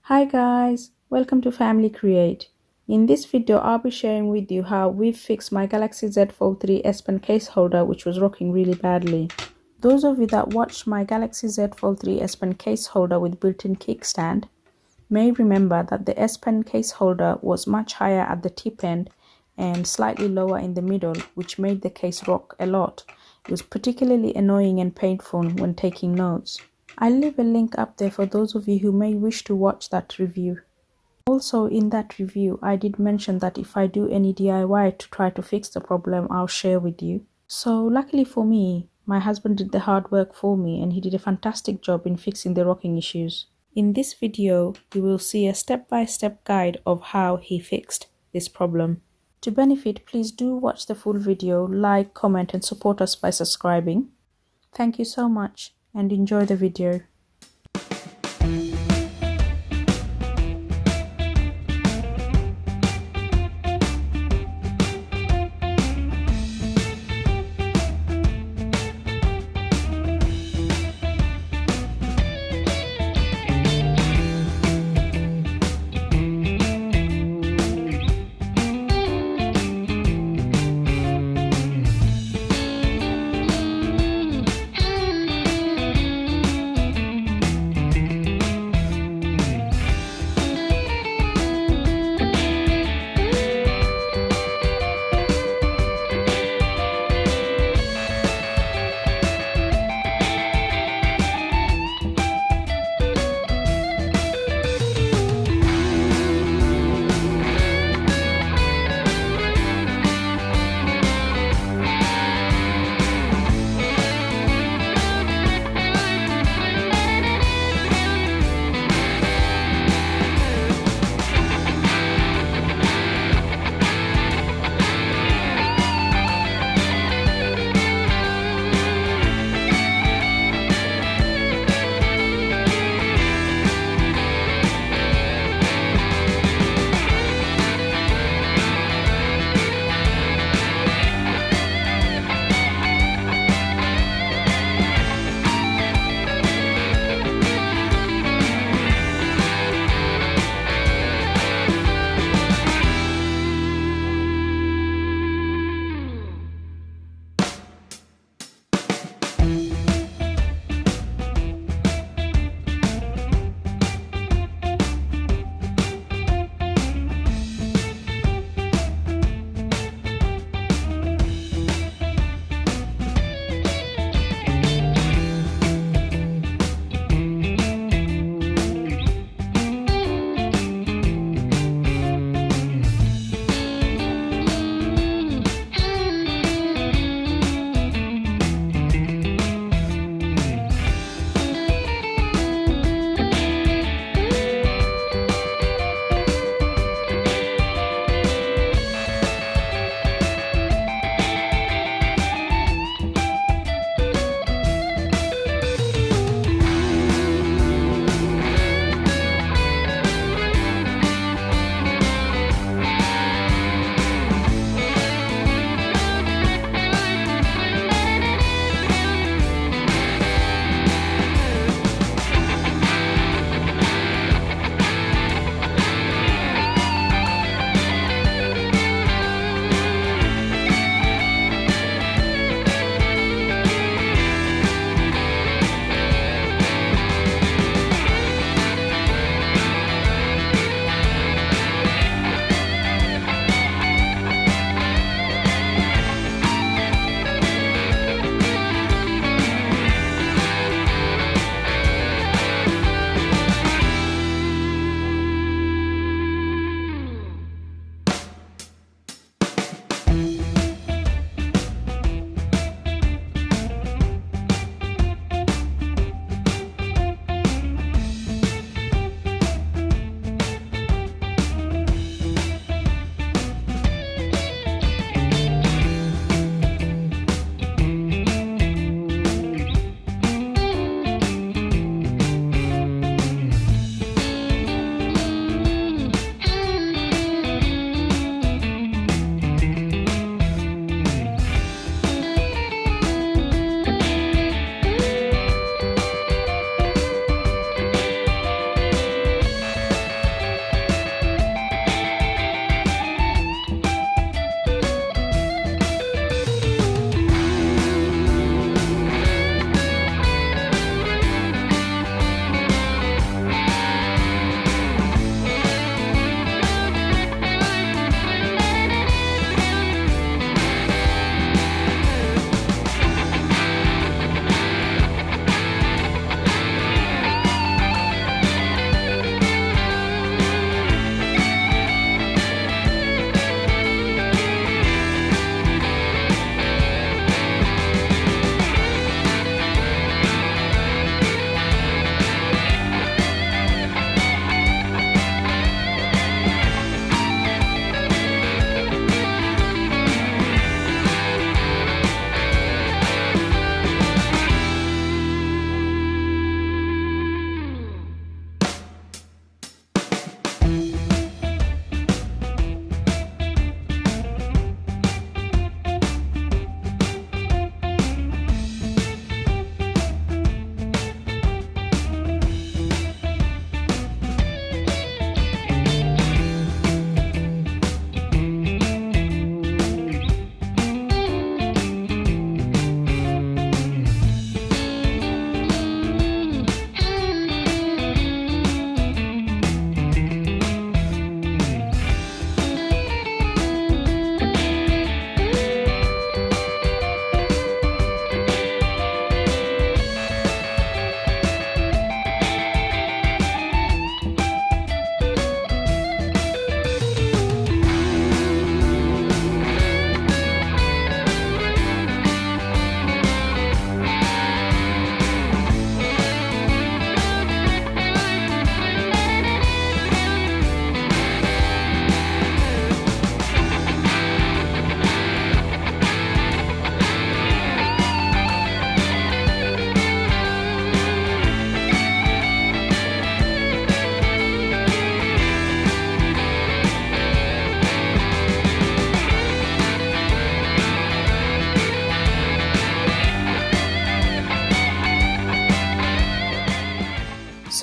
Hi guys, welcome to Family Create. In this video, I'll be sharing with you how we've fixed my Galaxy Z Fold3 S Pen case holder which was rocking really badly. Those of you that watched my Galaxy Z Fold3 S Pen case holder with built-in kickstand may remember that the S Pen case holder was much higher at the tip end and slightly lower in the middle, which made the case rock a lot. It was particularly annoying and painful when taking notes. I'll leave a link up there for those of you who may wish to watch that review. Also, in that review, I did mention that if I do any DIY to try to fix the problem, I'll share with you. So luckily for me, my husband did the hard work for me and he did a fantastic job in fixing the rocking issues. In this video, you will see a step-by-step guide of how he fixed this problem. To benefit, please do watch the full video, like, comment and support us by subscribing. Thank you so much and enjoy the video.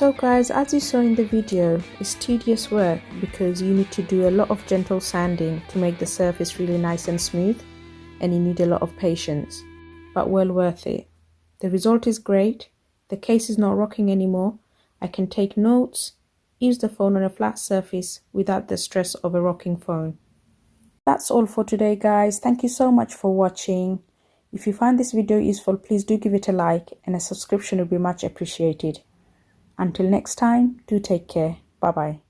So guys, as you saw in the video, it's tedious work because you need to do a lot of gentle sanding to make the surface really nice and smooth, and you need a lot of patience, but well worth it. The result is great. The case is not rocking anymore. I can take notes, use the phone on a flat surface without the stress of a rocking phone. That's all for today guys. Thank you so much for watching. If you find this video useful, please do give it a like, and a subscription would be much appreciated. Until next time, do take care. Bye bye.